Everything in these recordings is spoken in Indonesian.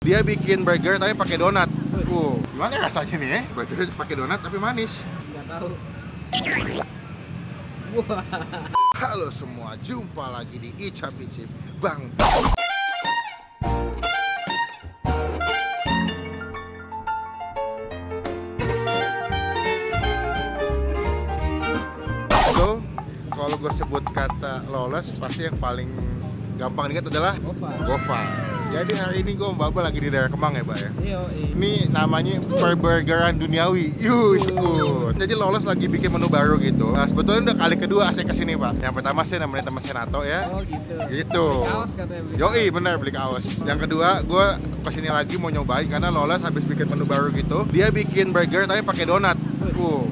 Dia bikin burger tapi pakai donat. Gimana rasanya nih burger pakai donat tapi manis? Nggak tahu. Halo semua, jumpa lagi di Icap Icip Bang. So, kalau gue sebut kata lolos, pasti yang paling gampang diingat adalah Gova. Jadi hari ini gue Mbak lagi di daerah Kemang ya, Mbak ya. Ini namanya perburgeran duniawi. Jadi lolos lagi bikin menu baru gitu. Nah, sebetulnya udah kali kedua saya kesini, Pak. Yang pertama sih namanya teman Senato ya. Oh gitu. Gitu. Beli kaos katanya, beli Yoi, bener beli kaos. Yang kedua, gue kesini lagi mau nyobain karena lolos habis bikin menu baru gitu. Dia bikin burger tapi pakai donat.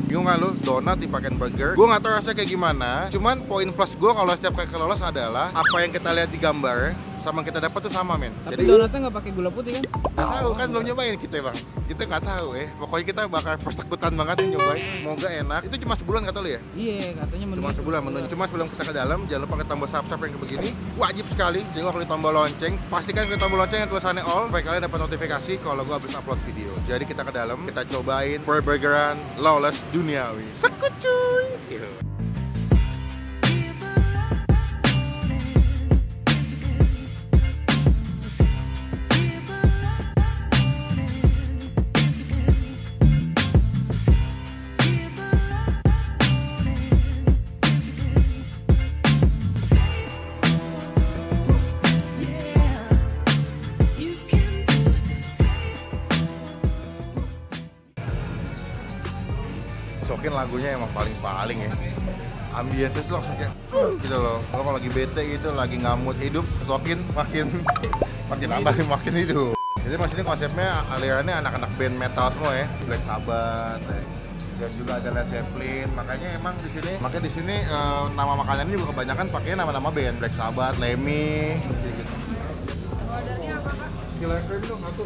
Bingung gak lu? Donat dipakein burger. Gue gak tau rasanya kayak gimana. Cuman poin plus gue kalau setiap kali lolos adalah apa yang kita lihat di gambar sama yang kita dapat tuh sama, men. Tapi jadi donatnya nggak pakai gula putih kan? nggak tahu kan, belum nyobain kita, Bang. Kita nggak tahu pokoknya kita bakal persekutan banget nih nyobain. Semoga enak. Itu cuma sebulan kata lu ya? Iya, katanya Cuma sebulan menunya. Cuma sebelum kita ke dalam, jangan lupa klik tombol subscribe yang kayak begini. Wajib sekali. Jangan lupa klik tombol lonceng. Pastikan klik tombol lonceng yang tulisannya all supaya kalian dapat notifikasi kalau gua habis upload video. Jadi kita ke dalam, kita cobain burgeran Lawless Duniawi. Sekut cuy. Sokin lagunya emang paling-paling ya. Ambience tuh langsung kayak gitu loh. Lo kalau lagi bete gitu, lagi ngamut hidup, Sokin makin nambah makin hidup. Jadi mas ini konsepnya alirannya anak-anak band metal semua ya. Black Sabbath dan juga ada Led Zeppelin. Makanya emang di sini nama makanannya juga kebanyakan pakai nama-nama band. Black Sabbath, Lemmy gitu. Ordernya apa, Kak? Killer Cream dong satu.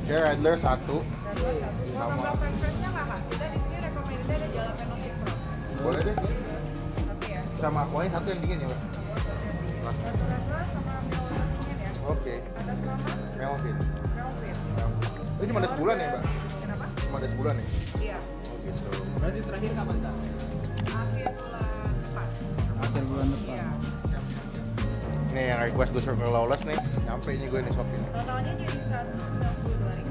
Ya, Radler satu. Mau tambah french fries-nya nggak, Kak? Kita di sini recommended ada jalapeno stick pro. Boleh deh. Tapi ya. Sama aquanya satu yang dingin ya, Mbak? Satu radler sama Melvin dingin ya. Oke. Ada selama Melvin. Melvin. Ini cuma ada sebulan ya, Mbak? Kenapa? Cuma ada sebulan ya? Iya. Oh gitu. Berarti terakhir kapan, Kak? Akhir bulan depan. Akhir bulan depan. Iya. Nih yang request gue suruh ke Lawless nih. Nyampe ini gue nih Sokin. Totalnya jadi 192.000.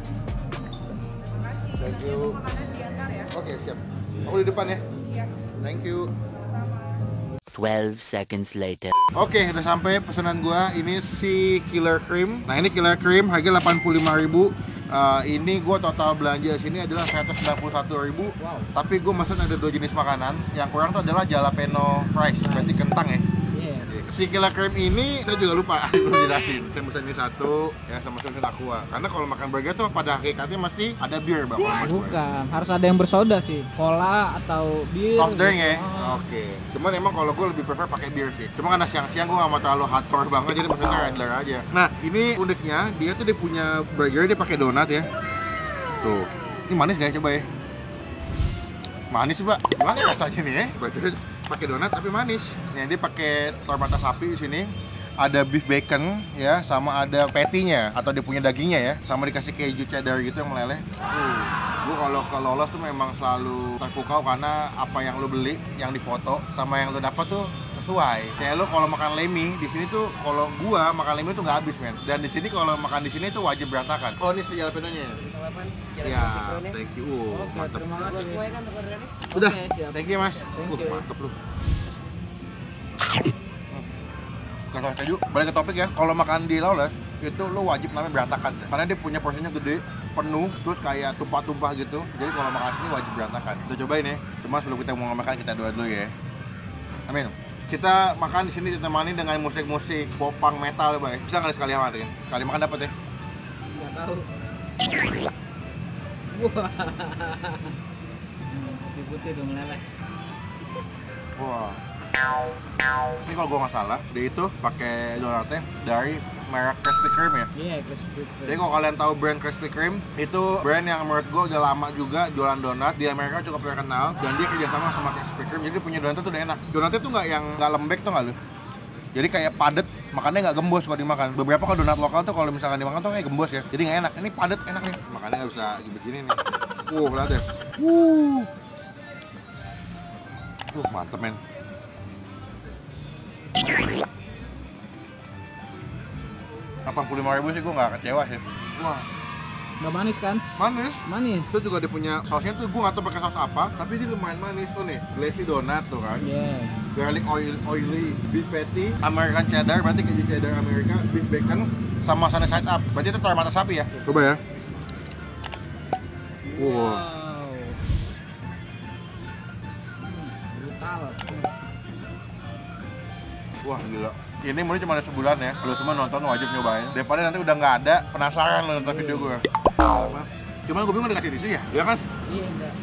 Terima kasih. Thank Nanti you. aku makanan diantar ya. Oke, siap. Aku di depan ya. Iya. Thank you. Sama. 12 seconds later. Oke, udah sampai pesanan gua. Ini si Killer Cream. Nah, ini Killer Cream harga 85.000. Ini gua total belanja sini adalah 191.000. Wow. Tapi gua mesen ada 2 jenis makanan. Yang kurang tuh adalah jalapeno fries, berarti kentang ya. Iya. Si Killer Cream ini saya juga lupa belum jelasin. Saya mesen ini satu ya sama mesen aqua. Karena kalau makan burger tuh pada hakikatnya mesti ada bir, Bang. Bukan, harus ada yang bersoda sih. Cola atau bir. Soft drink ya? Oh. Oke. Cuman emang kalau gue lebih prefer pakai bir sih. Cuma karena siang-siang gue gak mau terlalu hardcore banget, jadi mesennya Radler aja. Nah, ini uniknya, dia punya burger, dia pakai donat ya. Tuh. Ini manis gak ya? Coba ya. Manis, Mbak. Gimana rasanya nih ya? Burger pakai donat tapi manis. Nih, dia pakai telur mata sapi di sini. Ada beef bacon ya, sama ada patty-nya atau dia punya dagingnya ya, sama dikasih keju cheddar gitu yang meleleh. Gue kalau ke Lawless tuh memang selalu terpukau karena apa yang lo beli, yang difoto sama yang lo dapat tuh sesuai. Kayak lo kalau makan Lemmy di sini tuh, kalau gua makan Lemmy tuh nggak habis, men. Dan di sini kalau makan di sini tuh wajib berantakan. Oh, ini si jalapenonya. Ya, thank you. Oke, Mantap. terima kasih. Udah, Oke, siap. thank you, Mas. Thank you. Mantep lu. Kalau keju, balik ke topik ya. Kalau makan di Lawless itu lo wajib namanya berantakan karena dia punya porsinya gede, penuh, terus kayak tumpah-tumpah gitu. Jadi kalau makan sini wajib berantakan. Kita cobain ya. Cuma sebelum kita mau makan, kita doa dulu ya. Amin. Kita makan di sini ditemani dengan musik-musik popang metal ya, Bang. Bisa kali sekali makan ya? Sekali makan dapat ya? Nggak tahu. Wah. Putih-putih udah meleleh. Wah. Ini kalau gue nggak salah, dia itu pakai donatnya dari merek Krispy Kreme ya. Iya, Krispy Kreme. Jadi kalau kalian tahu brand Krispy Kreme, itu brand yang menurut gue udah lama juga jualan donat di Amerika, cukup terkenal, dan dia kerjasama sama Krispy Kreme, jadi dia punya donatnya tuh udah enak. Donatnya tuh nggak lembek tuh nggak lu? Jadi kayak padet, makannya nggak gembos kalau dimakan. Beberapa kalau donat lokal tuh kalau misalkan dimakan tuh kayak gembos ya. Jadi nggak enak. Ini padet enak nih. Makannya nggak bisa begini nih. Lihat deh. Mantep men. Rp85.000 sih gue nggak kecewa sih. Wah, Nggak manis kan? manis. Manis. Itu juga dia punya sausnya tuh gue nggak tahu pakai saus apa, tapi dia lumayan manis tuh nih. Glazy donat tuh kan. Iya. Garlic oily, beef patty, American cheddar, berarti keju cheddar Amerika, beef bacon, sama sunny side up. Berarti itu telur mata sapi ya? Coba ya. Wow. Brutal. Wah gila. Ini mungkin cuma ada sebulan ya. Lu semua nonton wajib nyobain. Daripada nanti udah nggak ada, penasaran lo nonton video gue. Cuman gue bingung dikasih tisu ya, ya kan? Iya enggak.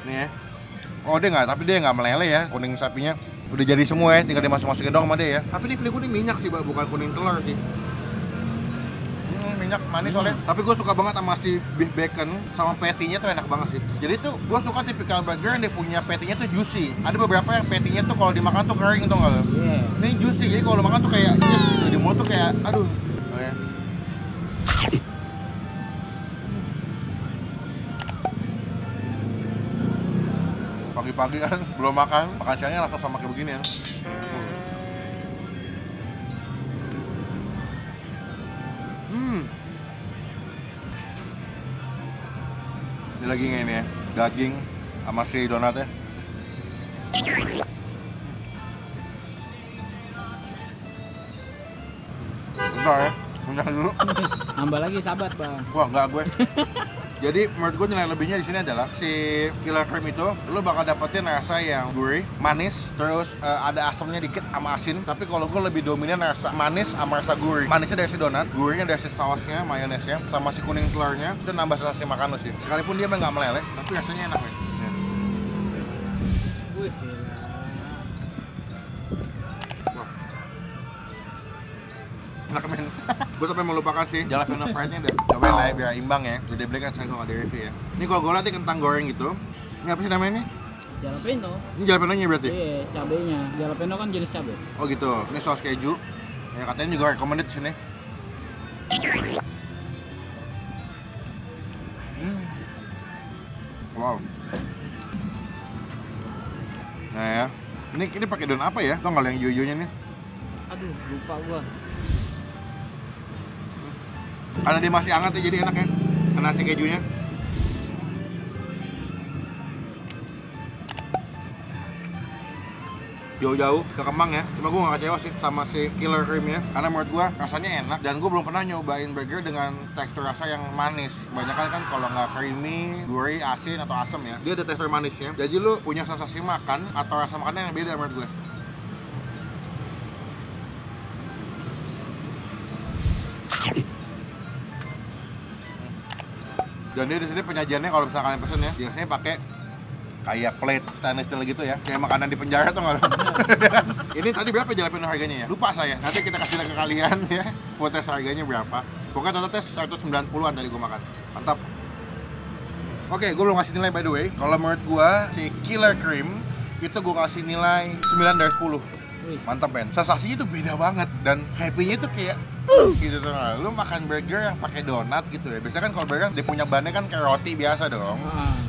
Nih ya. Oh dia nggak, tapi dia nggak meleleh ya. Kuning sapinya udah jadi semua ya, tinggal dimasuk-masukin doang sama dia ya. Tapi ini feeling gue minyak sih, bukan kuning telur sih. Minyak manis soalnya. Tapi gue suka banget sama si beef bacon sama patty-nya tuh enak banget sih. Jadi tuh gue suka tipikal burger yang dia punya patty-nya tuh juicy. Ada beberapa yang patty-nya tuh kalau dimakan tuh kering tuh nggak lo? Iya. Ini juicy, jadi kalau makan tuh kayak juice gitu. Di mulut tuh kayak aduh. Pagi-pagi kan belum makan siangnya langsung sama kayak begini ya. Ini lagi ini ya, daging sama si donatnya. Bentar ya, punya dulu. Nambah lagi sahabat, Bang. Wah, enggak gue. Jadi menurut gue nilai lebihnya di sini adalah si killer cream itu lo bakal dapetin rasa yang gurih, manis, terus ada asamnya dikit sama asin. Tapi kalau gue lebih dominan rasa manis sama rasa gurih. Manisnya dari si donat, gurihnya dari si sausnya, mayonesnya, sama si kuning telurnya. Itu nambah sensasi makan lo sih. Sekalipun dia nggak meleleh, tapi rasanya enak nih. Wih, gila. Wah. Enak men. Gue sampai melupakan sih jalapeno fried-nya deh. Cobain lah ya biar imbang ya. Udah beli kan saya nggak ada review ya. Ini kalau gue lihat kentang goreng gitu. Ini apa sih namanya ini? Jalapeno. Ini jalapenonya berarti? Iya, cabenya. Jalapeno kan jenis cabe. Oh gitu. Ini saus keju. Ya katanya juga recommended sini. Wow. Nah ya. Ini pakai daun apa ya? Tau nggak yang hijau-hijaunya nih? Aduh, lupa gua. Karena dia masih hangat ya jadi enak ya. Kena si kejunya. Jauh-jauh ke Kemang ya, cuma gue gak kecewa sih sama si killer creamnya karena menurut gue rasanya enak dan gue belum pernah nyobain burger dengan tekstur rasa yang manis. Kebanyakan kan kalau nggak creamy, gurih, asin atau asam ya, dia ada tekstur manisnya, jadi lu punya sensasi makan atau rasa makannya yang beda menurut gue. Dan dia di sini penyajiannya kalau misalkan kalian pesen ya, biasanya pakai kayak plate stainless steel gitu ya, kayak makanan di penjara tuh nggak? Ini tadi berapa jalapeno harganya ya? Lupa saya. Nanti kita kasih lihat ke kalian ya, footage harganya berapa. Pokoknya total tes 190-an tadi gue makan. Mantap. Oke, gue belum ngasih nilai by the way. Kalau menurut gue si killer cream itu gue kasih nilai 9 dari 10. Mantap men. Sensasinya tuh beda banget dan happy-nya tuh kayak gitu tuh. Lu makan burger yang pakai donat gitu ya. Biasanya kan kalau burger dia punya bannya kan kayak roti biasa dong.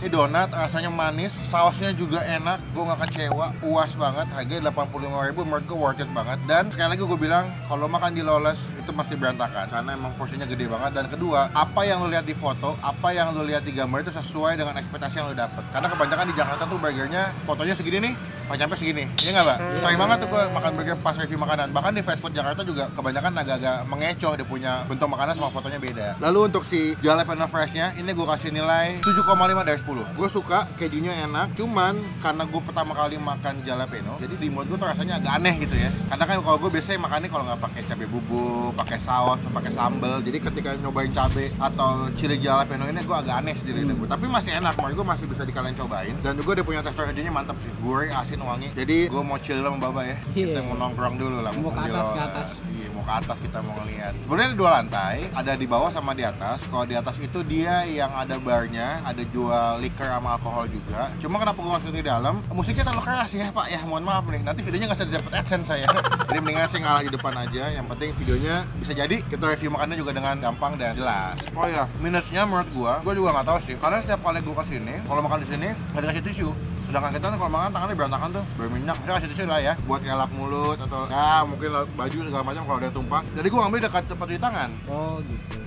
Ini donat rasanya manis, sausnya juga enak. Gue gak kecewa, puas banget. Harganya 85.000, menurut gue worth it banget. Dan sekali lagi gue bilang kalau makan di Lawless itu pasti berantakan karena emang porsinya gede banget. Dan kedua, apa yang lu lihat di foto, apa yang lu lihat di gambar itu sesuai dengan ekspektasi yang lu dapet. Karena kebanyakan di Jakarta tuh burgernya fotonya segini nih, pas nyampe segini. Iya nggak, Mbak? Sering banget tuh gue makan burger pas review makanan. Bahkan di fast food Jakarta juga kebanyakan agak-agak mengecoh, dia punya bentuk makanan sama fotonya beda. Lalu untuk si jalapeno freshnya, ini gue kasih nilai 7,5 dari 10. Gue suka, kejunya enak, cuman karena gue pertama kali makan jalapeno, jadi di mulut gue tuh rasanya agak aneh gitu ya. Karena kan kalau gue biasanya makannya kalau nggak pakai cabai bubuk, pakai saus, pakai sambal. Jadi ketika nyobain cabai atau chili jalapeno ini gue agak aneh sendiri. Tapi masih enak, menurut gue masih bisa kalian cobain. Dan juga dia punya tekstur kejunya mantap sih, gurih, asin, wangi. Jadi gue mau chill sama Baba ya. Kita mau nongkrong dulu lah. Mau ke atas, ke atas. Iya, mau ke atas kita mau ngeliat. Sebenarnya ada 2 lantai, ada di bawah sama di atas. Kalau di atas itu dia yang ada barnya, ada jual liquor sama alkohol juga. Cuma kenapa gue masuk di dalam? Musiknya terlalu keras ya Pak ya, mohon maaf nih. Nanti videonya nggak bisa dapet AdSense saya. Jadi mendingan saya ngalah di depan aja. Yang penting videonya bisa jadi kita review makannya juga dengan gampang dan jelas. Oh iya, minusnya menurut gue juga nggak tahu sih. Karena setiap kali gue kesini, kalau makan di sini nggak dikasih tisu. Sedangkan kita kalau makan tangannya berantakan tuh, berminyak. Saya kasih tisu lah ya, buat ngelap mulut atau ya mungkin baju segala macam kalau ada yang tumpah. Jadi gue ngambil dekat tempat cuci tangan. Oh gitu.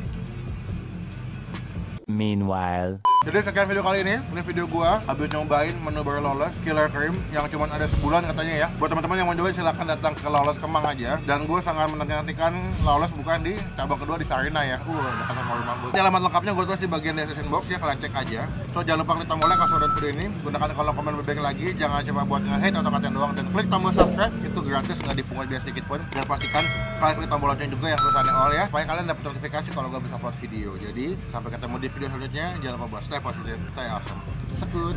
Meanwhile. Jadi sekian video kali ini video gua habis nyobain menu baru Lawless Killer Cream yang cuma ada sebulan katanya ya. Buat teman-teman yang mau cobain silahkan datang ke Lawless Kemang aja. Dan gue sangat menantikan Lawless bukan di cabang kedua di Sarina ya. Dekat sama rumah gue. Alamat lengkapnya gue tulis di bagian description box ya, kalian cek aja. So jangan lupa klik tombol like kalau sudah nonton video ini. Gunakan kolom komen berbaik lagi. Jangan coba buat nge-hate atau ngatain doang. Dan klik tombol subscribe, itu gratis, nggak dipungut biaya sedikit pun. Dan pastikan kalian klik tombol lonceng juga yang tulisannya all ya, supaya kalian dapat notifikasi kalau gue bisa upload video. Jadi sampai ketemu di video selanjutnya. Jangan lupa buat stay positive, stay awesome. Sekut.